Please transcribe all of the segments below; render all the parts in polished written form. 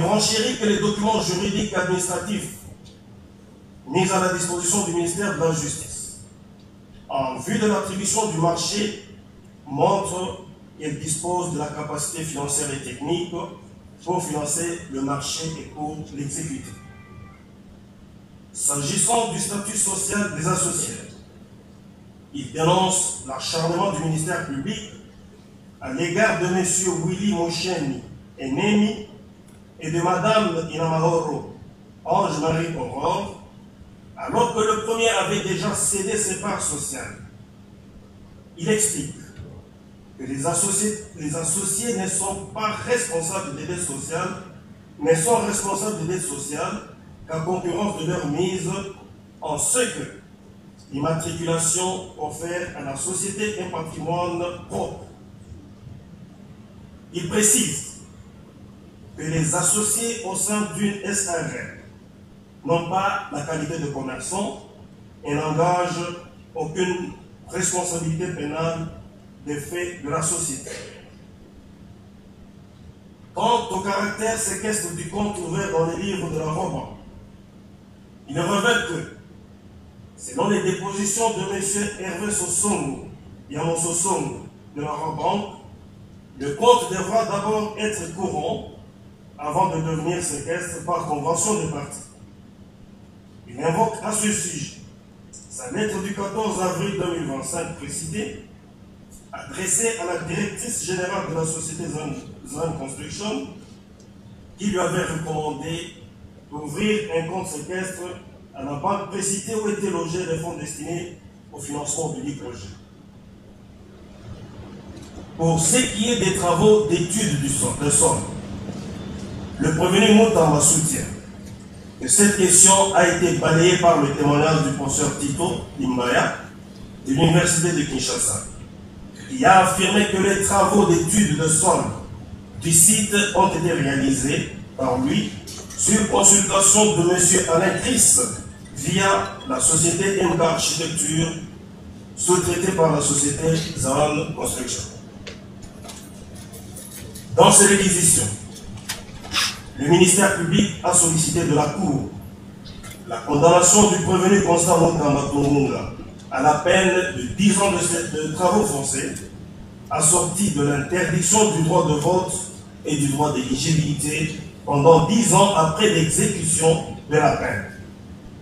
il renchérit que les documents juridiques et administratifs mis à la disposition du ministère de la Justice en vue de l'attribution du marché montrent qu'il dispose de la capacité financière et technique pour financer le marché et pour l'exécuter. S'agissant du statut social des associés, il dénonce l'acharnement du ministère public à l'égard de M. Willy Mosheni Enemi et de Mme Inamahoro Ange-Marie Aurore, alors que le premier avait déjà cédé ses parts sociales. Il explique que les associés ne sont pas responsables des dettes sociales, mais sont responsables des dettes sociales qu'à concurrence de leur mise en ce que l'immatriculation offert à la société un patrimoine propre. Il précise que les associés au sein d'une SARL n'ont pas la qualité de commerçant et n'engagent aucune responsabilité pénale des faits de la société. Quant au caractère séquestre du compte ouvert dans les livres de la Roban, il révèle que, selon les dépositions de M. Hervé Sossongo et Amon Sossongo de la Roban, le compte devra d'abord être courant avant de devenir séquestre par convention de parties. Il invoque à ce sujet sa lettre du 14 avril 2025 précitée, adressée à la directrice générale de la société Zan Construction, qui lui avait recommandé d'ouvrir un compte séquestre à la banque précitée où étaient logés les fonds destinés au financement du dit projet. Pour ce qui est des travaux d'études de sol, le prévenu Moutamba soutient que cette question a été balayée par le témoignage du professeur Tito Imbaya de l'Université de Kinshasa, qui a affirmé que les travaux d'études de sol du site ont été réalisés par lui sur consultation de M. Alain Chris via la société MK Architecture, sous-traitée par la société Zaran Construction. Dans ces réquisitions, le ministère public a sollicité de la Cour la condamnation du prévenu Constant Moutamba Tongunga à la peine de 10 ans de travaux forcés, assortie de l'interdiction du droit de vote et du droit d'éligibilité pendant 10 ans après l'exécution de la peine,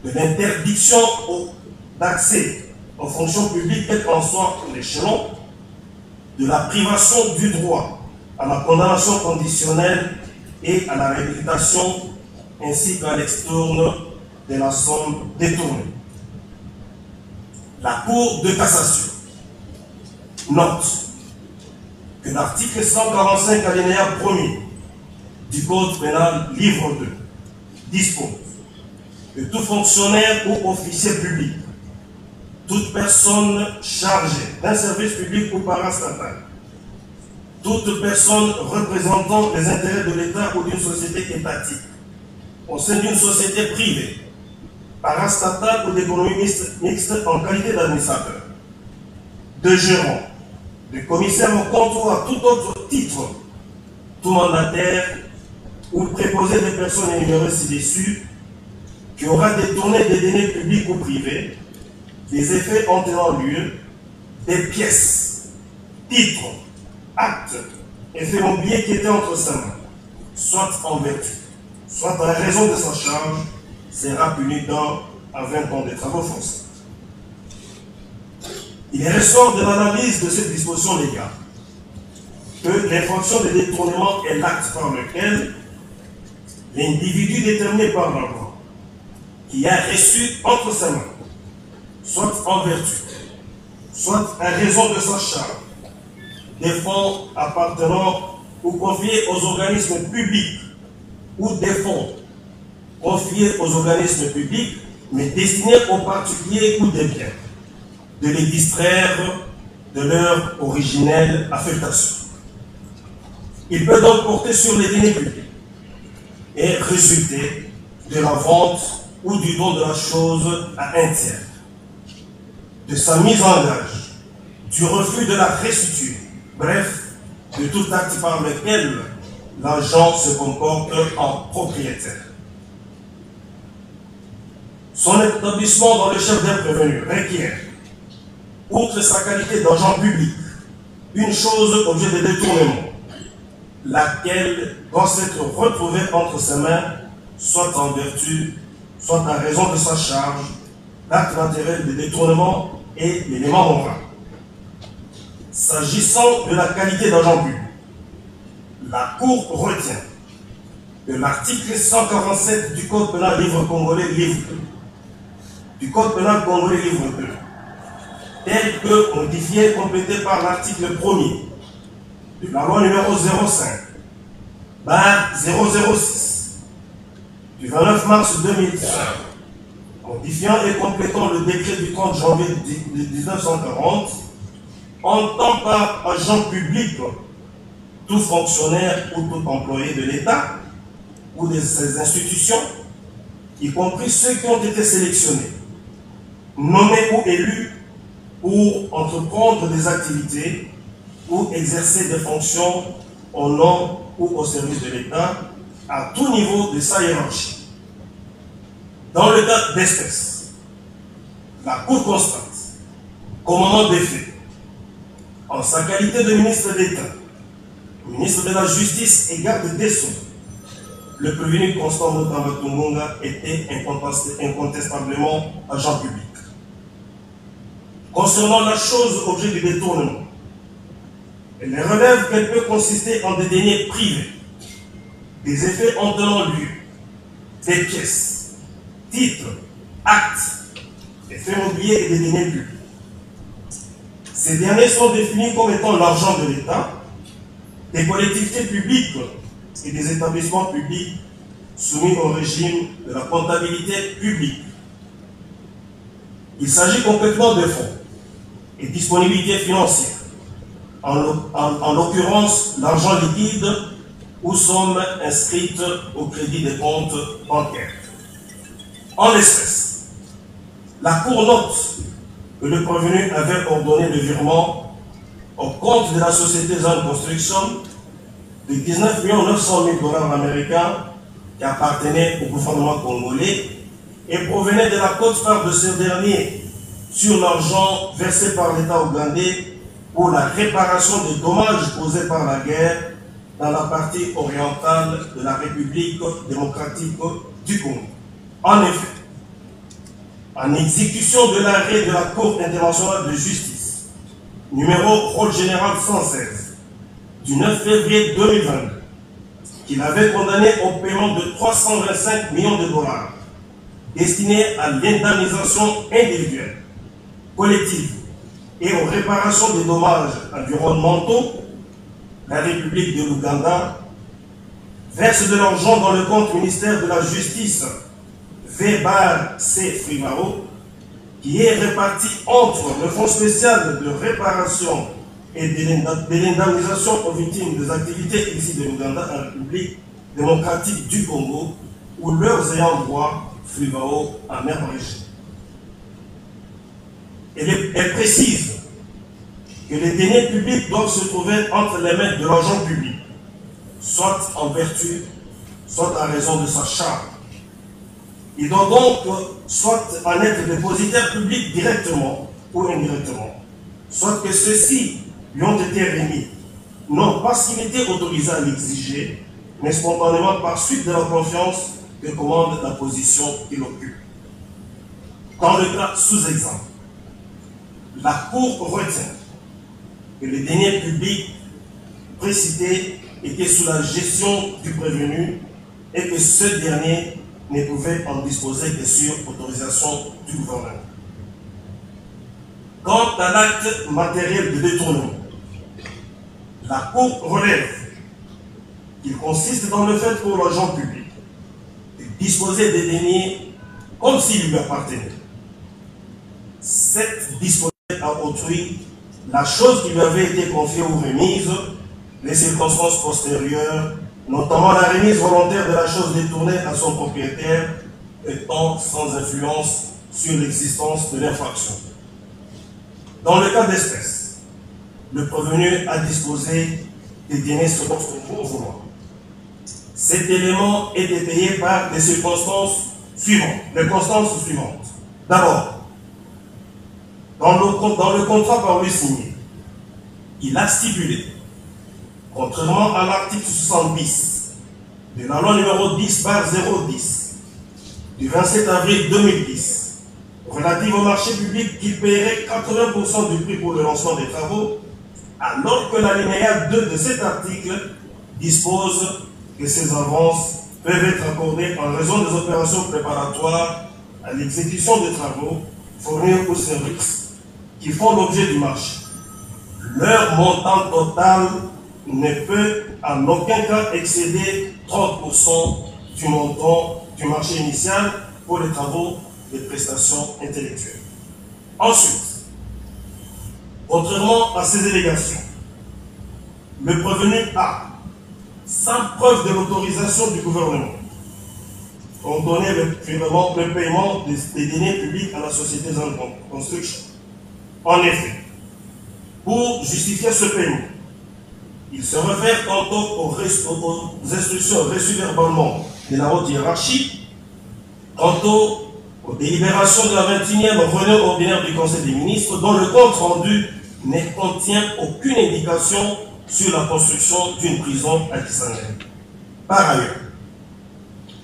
de l'interdiction d'accès aux fonctions publiques, quel qu'en soit l'échelon, de la privation du droit à la condamnation conditionnelle et à la réhabilitation, ainsi qu'à l'extourne de la somme détournée. La Cour de cassation note que l'article 145 alinéa 1er du Code pénal livre 2 dispose que tout fonctionnaire ou officier public, toute personne chargée d'un service public ou parastatal, toute personne représentant les intérêts de l'État ou d'une société étatique au sein d'une société privée, parastatale ou d'économie mixte en qualité d'administrateur, de gérant, de commissaire au compte ou à tout autre titre, tout mandataire ou préposé des personnes énumérées ci-dessus, qui aura détourné des deniers publics ou privés, des effets entraînant lieu, des pièces, titres, actes, effets mobiliers qui étaient entre sa main, soit en vertu, soit à raison de sa charge, sera puni d'1 à 20 ans de travaux forcés. Il ressort de l'analyse de cette disposition légale que l'infraction de détournement est l'acte par lequel l'individu déterminé par la loi, qui a reçu entre ses mains, soit en vertu, soit à raison de sa charge, des fonds appartenant ou confiés aux organismes publics ou des fonds confiés aux organismes publics, mais destinés aux particuliers ou des biens, de les distraire de leur originelle affectation. Il peut donc porter sur les deniers publics et résulter de la vente ou du don de la chose à un tiers, de sa mise en gage, du refus de la restituer, bref, de tout acte par lequel l'agent se comporte en propriétaire. Son établissement dans le chef d'un prévenu requiert, outre sa qualité d'agent public, une chose objet de détournement, laquelle doit s'être retrouvée entre ses mains, soit en vertu, soit en raison de sa charge, l'acte matériel de détournement et l'élément moral. S'agissant de la qualité d'agent public, la Cour retient que l'article 147 du Code pénal livre congolais livre 2, du Code pénal congolais livre 2, tel que modifié et complété par l'article 1er de la loi numéro 05/006 du 29 mars 2005, modifiant et complétant le décret du 30 janvier 1940, entend par agent public tout fonctionnaire ou tout employé de l'État ou de ses institutions, y compris ceux qui ont été sélectionnés, nommés ou élus pour entreprendre des activités ou exercer des fonctions au nom ou au service de l'État à tout niveau de sa hiérarchie. Dans le cas d'espèce, la Cour constate qu'au moment des faits, en sa qualité de ministre d'État, ministre de la Justice et garde des Sceaux, le prévenu Constant Mutamba Tunganga était incontestablement agent public. Concernant la chose objet du détournement, elle relève qu'elle peut consister en des deniers privés, des effets en tenant lieu, des pièces, titres, actes, des faits mobiliers et des deniers publics. Ces derniers sont définis comme étant l'argent de l'État, des collectivités publiques et des établissements publics soumis au régime de la comptabilité publique. Il s'agit complètement de fonds et disponibilités financières, en l'occurrence l'argent liquide ou sommes inscrites au crédit des comptes bancaires. En l'espèce, la Cour note que le prévenu avait ordonné le virement au compte de la société Zone Construction de 19 900 000 $ américains qui appartenait au gouvernement congolais et provenait de la quote-part de ce dernier sur l'argent versé par l'État ougandais pour la réparation des dommages causés par la guerre dans la partie orientale de la République démocratique du Congo. En effet, en exécution de l'arrêt de la Cour internationale de justice, numéro rôle général 116, du 9 février 2022, qu'il avait condamné au paiement de 325 millions de $ destinés à l'indemnisation individuelle, collective et aux réparations des dommages environnementaux, la République de l'Ouganda verse de l'argent dans le compte ministère de la Justice V/C Frivao, qui est réparti entre le Fonds spécial de réparation et de l'indemnisation aux victimes des activités ici de l'Ouganda en République démocratique du Congo, ou leurs ayants droit Frivao en même régime. Elle précise que les deniers publics doivent se trouver entre les mains de l'agent public, soit en vertu, soit en raison de sa charge. Il doit donc soit en être dépositaire public directement ou indirectement, soit que ceux-ci lui ont été remis, non parce qu'il était autorisé à l'exiger, mais spontanément par suite de la confiance que commande la position qu'il occupe. Dans le cas sous-exemple, la Cour retient que les deniers publics précités étaient sous la gestion du prévenu et que ce dernier ne pouvait en disposer que sur autorisation du gouvernement. Quant à l'acte matériel de détournement, la Cour relève qu'il consiste dans le fait pour l'agent public de disposer des deniers comme s'il lui appartenait. Cette disposition à autrui la chose qui lui avait été confiée ou remise, les circonstances postérieures, notamment la remise volontaire de la chose détournée à son propriétaire, étant sans influence sur l'existence de l'infraction. Dans le cas d'espèce, le prévenu a disposé des deniers selon son bon vouloir, Cet élément est détaillé par des circonstances suivantes. Les constances suivantes. D'abord, dans le contrat par lui signé, il a stipulé, contrairement à l'article 70 de la loi numéro 10/010 du 27 avril 2010, relative au marché public qui paierait 80% du prix pour le lancement des travaux, alors que l'alinéa 2 de cet article dispose que ces avances peuvent être accordées en raison des opérations préparatoires à l'exécution des travaux fournis aux services qui font l'objet du marché. Leur montant total ne peut en aucun cas excéder 30% du montant du marché initial pour les travaux de prestations intellectuelles. Ensuite, contrairement à ces allégations, le prévenu a, sans preuve de l'autorisation du gouvernement, ordonné le paiement des deniers publics à la société Zan Construction. En effet, pour justifier ce paiement, il se réfère tantôt aux instructions reçues verbalement de la haute hiérarchie, tantôt aux délibérations de la 21e réunion ordinaire du Conseil des ministres, dont le compte rendu ne contient aucune indication sur la construction d'une prison à Kisangani. Par ailleurs,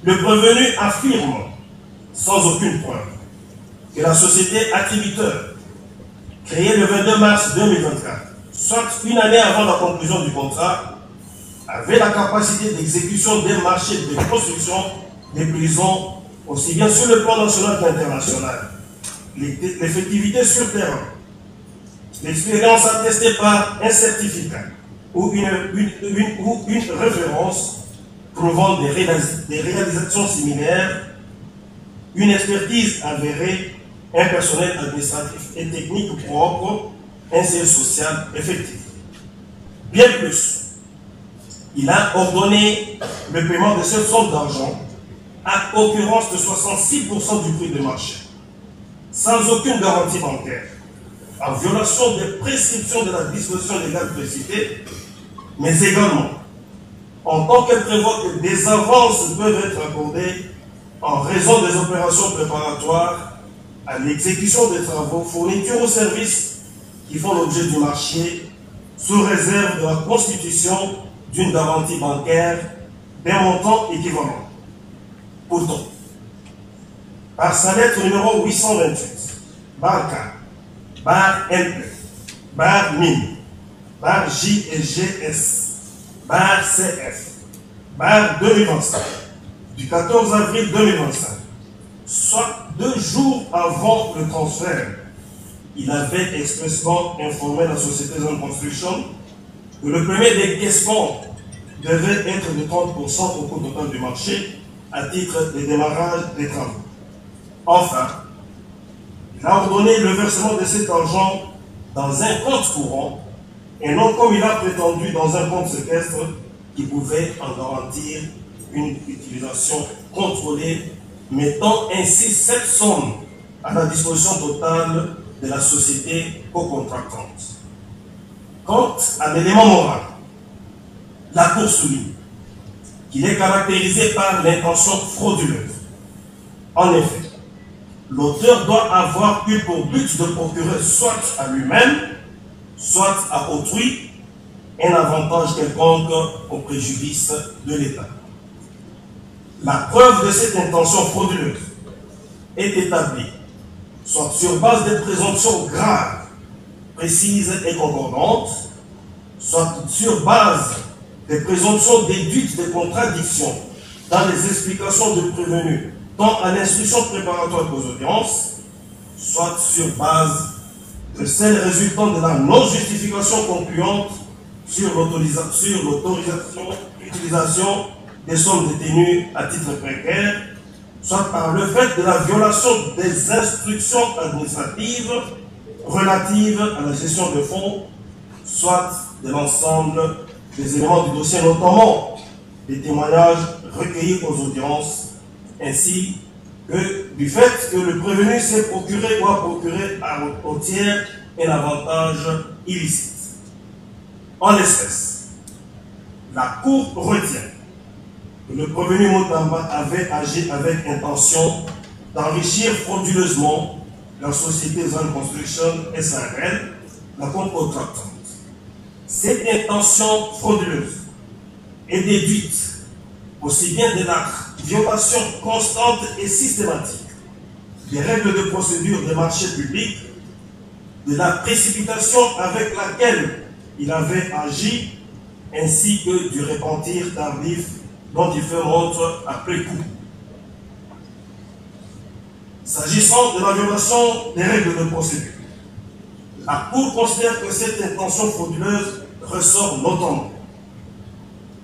le prévenu affirme, sans aucune preuve, que la société attributeur, créée le 22 mars 2024, soit une année avant la conclusion du contrat, avait la capacité d'exécution des marchés de construction des prisons, aussi bien sur le plan national qu'international. L'effectivité sur terrain, l'expérience attestée par un certificat ou une référence prouvant des réalisations similaires, une expertise avérée, un personnel administratif et technique propre, un siège social effectif. Bien plus, il a ordonné le paiement de cette somme d'argent à concurrence de 66% du prix de marché, sans aucune garantie bancaire, en violation des prescriptions de la disposition légale précitée, mais également en tant qu'elle prévoit que des avances peuvent être accordées en raison des opérations préparatoires à l'exécution des travaux, fourniture aux services qui font l'objet du marché, sous réserve de la constitution d'une garantie bancaire d'un montant équivalent. Pourtant, par sa lettre numéro 828, barre K, barre NP, barre MIN, barre J et GS, barre CF, barre 2025, du 14 avril 2025, soit 2 jours avant le transfert, il avait expressément informé la société Zan Construction que le premier décaissement devait être de 30% au coût total du marché à titre de démarrage des travaux. Enfin, il a ordonné le versement de cet argent dans un compte courant et non comme il a prétendu dans un compte séquestre qui pouvait en garantir une utilisation contrôlée, mettant ainsi cette somme à la disposition totale de la société co-contractante. Quant à l'élément moral, la Cour souligne qu'il est caractérisé par l'intention frauduleuse. En effet, l'auteur doit avoir eu pour but de procurer soit à lui-même, soit à autrui, un avantage quelconque au préjudice de l'État. La preuve de cette intention frauduleuse est établie soit sur base de présomptions graves, précises et concordantes, soit sur base des présomptions déduites de contradictions dans les explications de prévenus, tant à l'instruction préparatoire qu'aux audiences, soit sur base de celles résultant de la non-justification concluante sur l'utilisation des sommes détenues à titre précaire, soit par le fait de la violation des instructions administratives relatives à la gestion de fonds, soit de l'ensemble des éléments du dossier, notamment des témoignages recueillis aux audiences, ainsi que du fait que le prévenu s'est procuré ou a procuré au tiers un avantage illicite. En l'espèce, la Cour retient que le prévenu Moutamba avait agi avec intention d'enrichir frauduleusement la société Zone Construction SARL, la contractante. Cette intention frauduleuse est déduite aussi bien de la violation constante et systématique des règles de procédure des marchés publics, de la précipitation avec laquelle il avait agi, ainsi que du repentir tardif dont il fait montre après coup. S'agissant de la violation des règles de procédure, la Cour considère que cette intention frauduleuse ressort notamment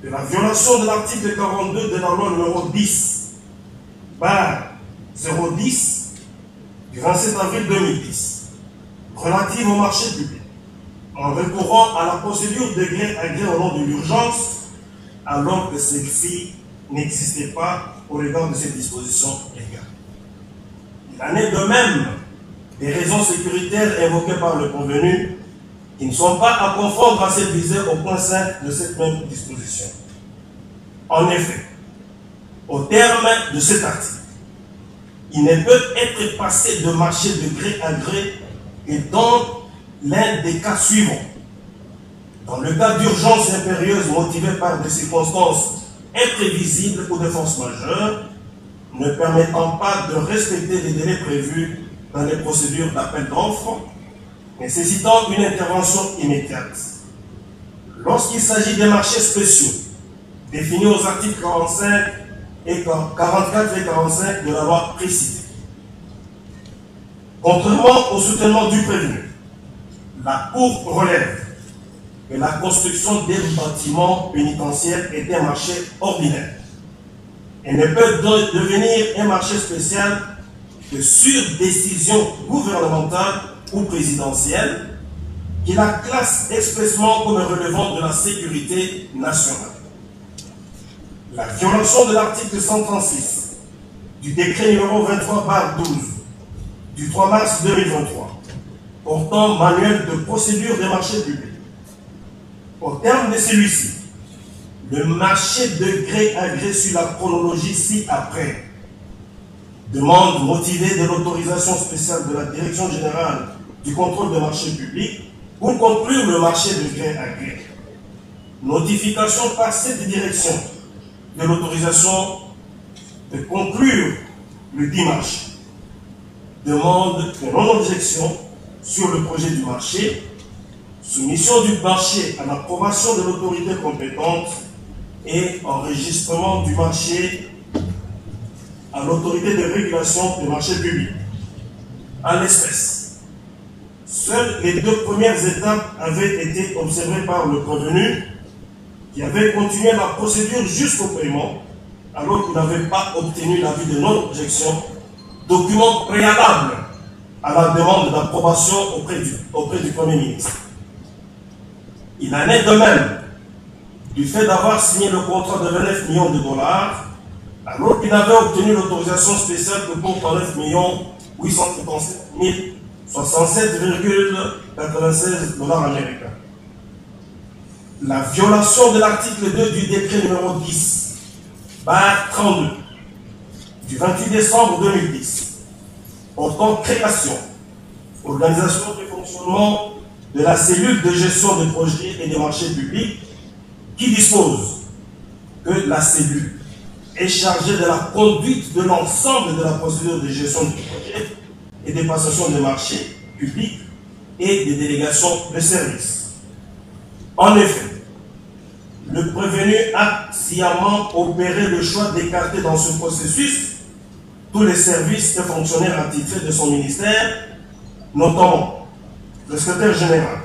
de la violation de l'article 42 de la loi numéro 10/010 du 27 avril 2010 relative au marché public, en recourant à la procédure de gré à gré au nom de l'urgence, alors que celle-ci n'existait pas au regard de cette disposition légale. Il en est de même des raisons sécuritaires évoquées par le convenu qui ne sont pas à confondre à celles visées au point 5 de cette même disposition. En effet, au terme de cet article, il ne peut être passé de marché de gré à gré que dans l'un des cas suivants. Dans le cas d'urgence impérieuse motivée par des circonstances imprévisibles ou de force majeure, ne permettant pas de respecter les délais prévus dans les procédures d'appel d'offres, nécessitant une intervention immédiate. Lorsqu'il s'agit des marchés spéciaux, définis aux articles 44 et 45 de la loi précitée. Contrairement au soutènement du prévenu, la Cour relève que la construction des bâtiments pénitentiaires est un marché ordinaire et ne peut devenir un marché spécial que sur décision gouvernementale ou présidentielle qui la classe expressément comme relevant de la sécurité nationale. La violation de l'article 136 du décret numéro 23/12 du 3 mars 2023 portant manuel de procédure des marchés publics. Au terme de celui-ci, le marché de gré à gré sur la chronologie ci-après, demande motivée de l'autorisation spéciale de la Direction générale du contrôle des marchés publics pour conclure le marché de gré à gré. Notification par cette direction de l'autorisation de conclure le dit marché. Demande de non-objection sur le projet du marché, soumission du marché à l'approbation de l'autorité compétente et enregistrement du marché à l'autorité de régulation des marchés publics. À l'espèce, seules les deux premières étapes avaient été observées par le prévenu qui avait continué la procédure jusqu'au paiement alors qu'il n'avait pas obtenu l'avis de non-objection, document préalable à la demande d'approbation auprès du Premier ministre. Il en est de même du fait d'avoir signé le contrat de 29 millions de dollars alors qu'il avait obtenu l'autorisation spéciale que pour 39 857 67,96 $ américains. La violation de l'article 2 du décret numéro 10/32 du 28 décembre 2010 portant création, organisation et fonctionnement de la cellule de gestion des projets et des marchés publics qui dispose que la cellule est chargée de la conduite de l'ensemble de la procédure de gestion du projet et des passations de marchés publics et des délégations de services. En effet, le prévenu a sciemment opéré le choix d'écarter dans ce processus tous les services et fonctionnaires attitrés de son ministère, notamment le secrétaire général,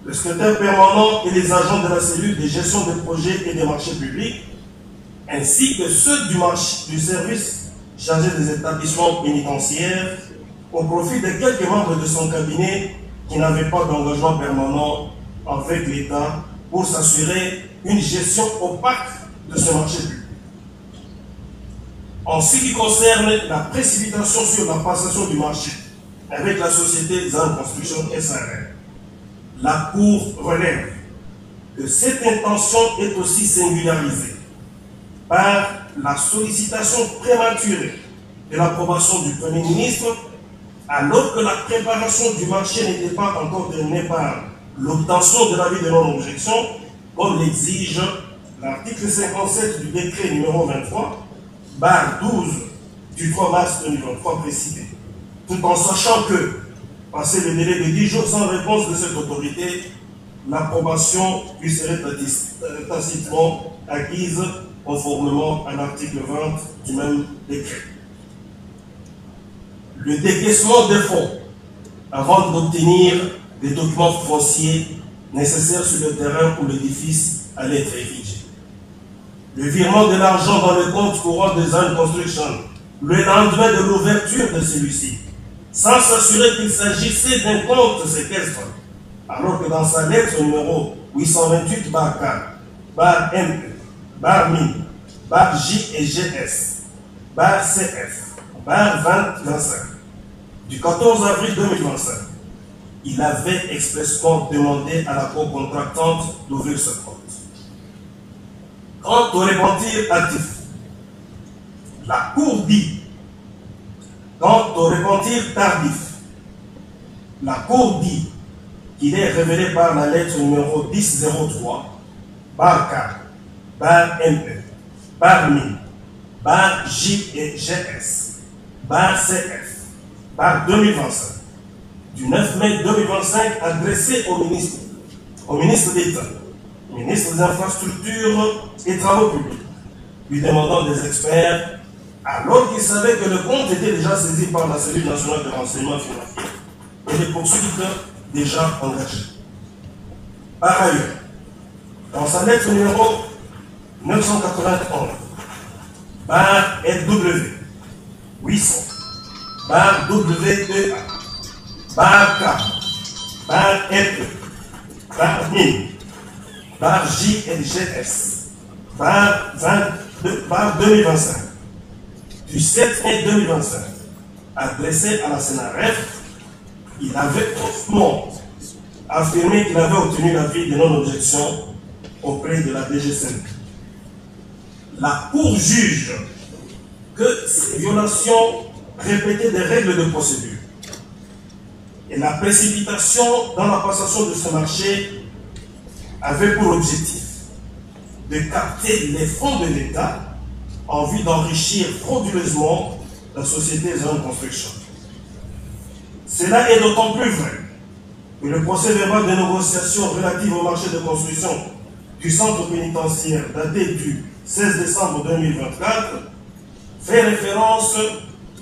le secrétaire permanent et les agents de la cellule de gestion des projets et des marchés publics, ainsi que ceux du service chargé des établissements pénitentiaires, au profit de quelques membres de son cabinet qui n'avaient pas d'engagement permanent avec l'État pour s'assurer une gestion opaque de ce marché public. En ce qui concerne la précipitation sur la passation du marché avec la société Zone Construction SARL, la Cour relève que cette intention est aussi singularisée par la sollicitation prématurée de l'approbation du Premier ministre, alors que la préparation du marché n'était pas encore terminée par l'obtention de l'avis de non-objection, comme l'exige l'article 57 du décret numéro 23, barre 12 du 3 mars 2023 précité, tout en sachant que, passé le délai de 10 jours sans réponse de cette autorité, l'approbation lui serait tacitement acquise conformément à l'article 20 du même décret. Le décaissement des fonds avant d'obtenir des documents fonciers nécessaires sur le terrain où l'édifice allait être érigé. Le virement de l'argent dans le compte courant Design Construction le lendemain de l'ouverture de celui-ci, sans s'assurer qu'il s'agissait d'un compte séquestre, alors que dans sa lettre numéro 828 bar K, bar ME, bar MI, bar J et GS, bar CF, bar 2025, du 14 avril 2025, il avait expressément demandé à la co-contractante d'ouvrir ce compte. Quant au repentir actif, la Cour dit, quant au repentir tardif, la Cour dit qu'il est révélé par la lettre numéro 1003, bar K, bar ME, bar MI, bar J et GS, bar CF, bar 2025, du 9 mai 2025, adressé au ministre d'État, ministre des Infrastructures et Travaux publics, lui demandant des experts, alors qu'il savait que le compte était déjà saisi par la cellule nationale de renseignement financier et les poursuites déjà engagées. Par ailleurs, dans sa lettre numéro 991, bar FW 800, bar WEA, bar K, bar FE, bar MIN, bar JLGS, bar 2025, du 7 mai 2025, adressé à la CNRF, il avait hautement affirmé qu'il avait obtenu l'avis de non-objection auprès de la DGCN. La Cour juge que ces violations répétées des règles de procédure et la précipitation dans la passation de ce marché avait pour objectif de capter les fonds de l'État en vue d'enrichir frauduleusement la société Zone Construction. Cela est d'autant plus vrai que le procès verbal de négociation relative au marché de construction du centre pénitentiaire daté du 16 décembre 2024 fait référence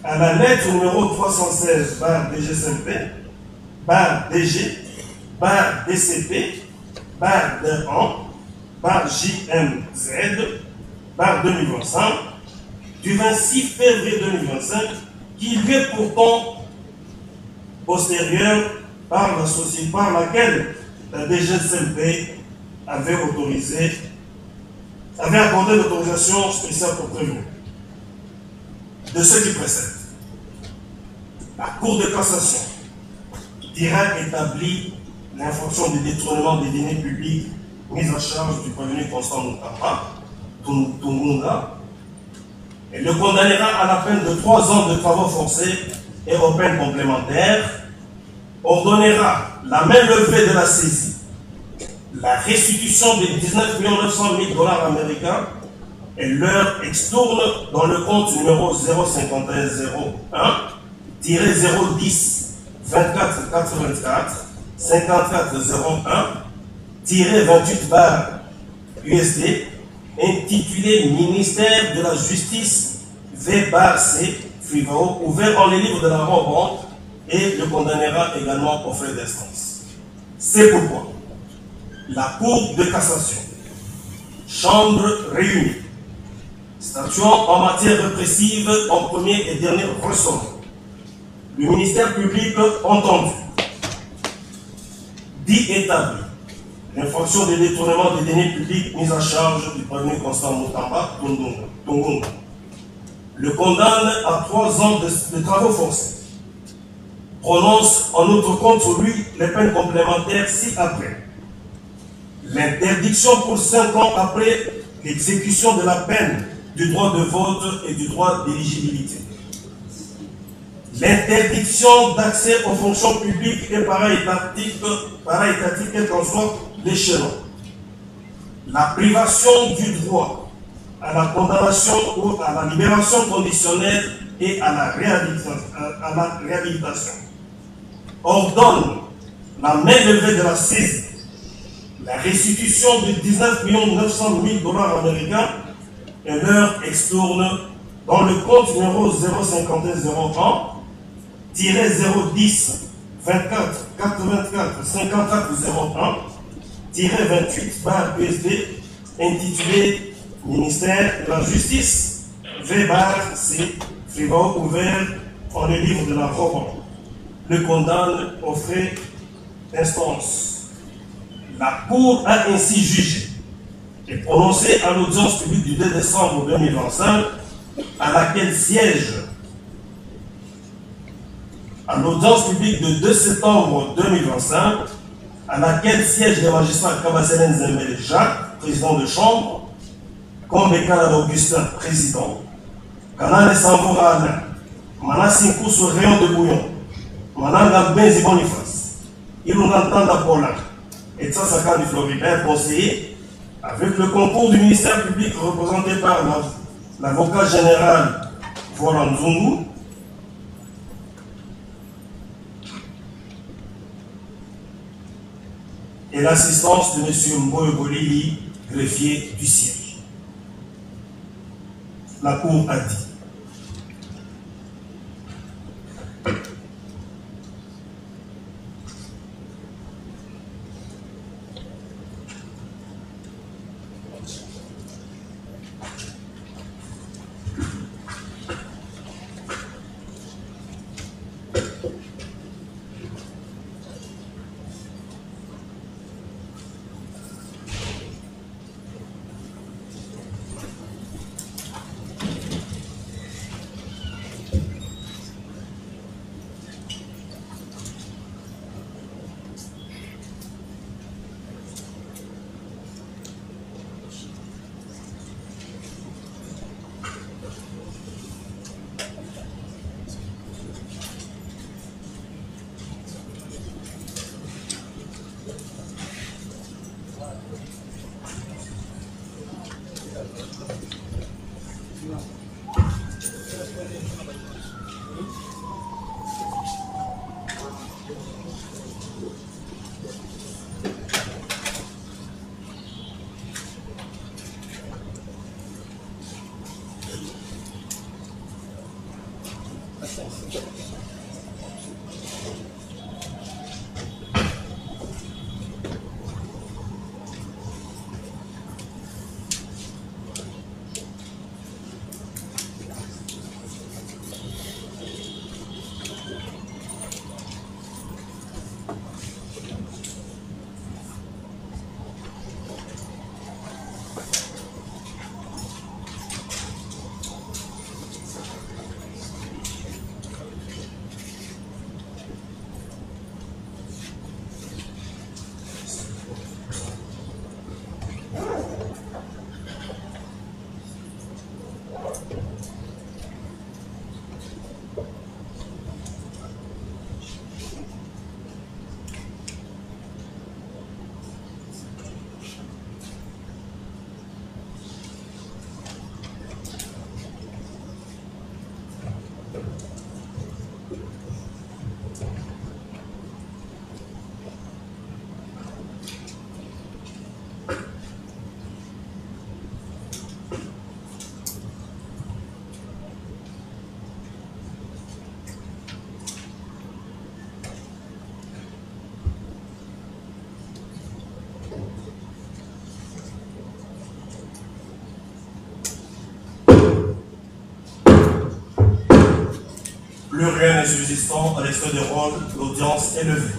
à la lettre numéro 316 bar DGCMP, bar DG, bar DCP, bar D1, bar JMZ, bar 2025, du 26 février 2025, qui lui est pourtant postérieure par la société par laquelle la DGCMP avait accordé l'autorisation spéciale pour prévenir. De ce qui précède, la Cour de cassation dira établir l'infraction de détournement des deniers publics mise en charge du prévenu Constant Tungunga et le condamnera à la peine de 3 ans de travaux forcés et aux peines complémentaires, ordonnera la main levée de la saisie, la restitution de 19 900 000 $ américains et leur extourne dans le compte numéro 05101-010 24 424 54 01-28 bar USD intitulé Ministère de la Justice V bar C Frivao, ouvert en les livres de la banque et le condamnera également aux frais d'instance. C'est pourquoi la Cour de cassation, chambre réunie, statuant en matière répressive en premier et dernier ressort, le ministère public entendu, dit établi l'infraction de détournement des deniers publics mise en charge du prévenu Constant Mutamba Tungunga, le condamne à 3 ans de travaux forcés, prononce en outre contre lui les peines complémentaires ci-après. L'interdiction pour 5 ans après l'exécution de la peine du droit de vote et du droit d'éligibilité. L'interdiction d'accès aux fonctions publiques est para-étatique quel qu'en soit l'échelon. La privation du droit à la condamnation ou à la libération conditionnelle et à la réhabilitation ordonne la main levée de la saisie, la restitution de 19 900 000 $ américains et leur extourne dans le compte numéro 05101-010 24 84 54 01-28 PSD intitulé Ministère de la Justice V/C Fribourg ouvert en le livre de la Roman. Le condamne aux frais d'instance. La Cour a ainsi jugé et prononcé à l'audience publique du 2 décembre 2025 à laquelle siège à l'audience publique du 2 septembre 2025 à laquelle siège le magistrat Kabaselen Zembele Jacques, président de chambre, Kombekala Augustin, président, Kanane Samboura Alain, Manasinku sur rayon de bouillon, Mananga Benzi Boniface, Ilunantanda Pola, et Tsassaka du Florida, conseiller, avec le concours du ministère public représenté par l'avocat général Voran Zungu, et l'assistance de M. Mboyo Bolili, greffier du siège. La Cour a dit: plus rien n'est subsistant à l'extrait de rôle, l'audience est levée.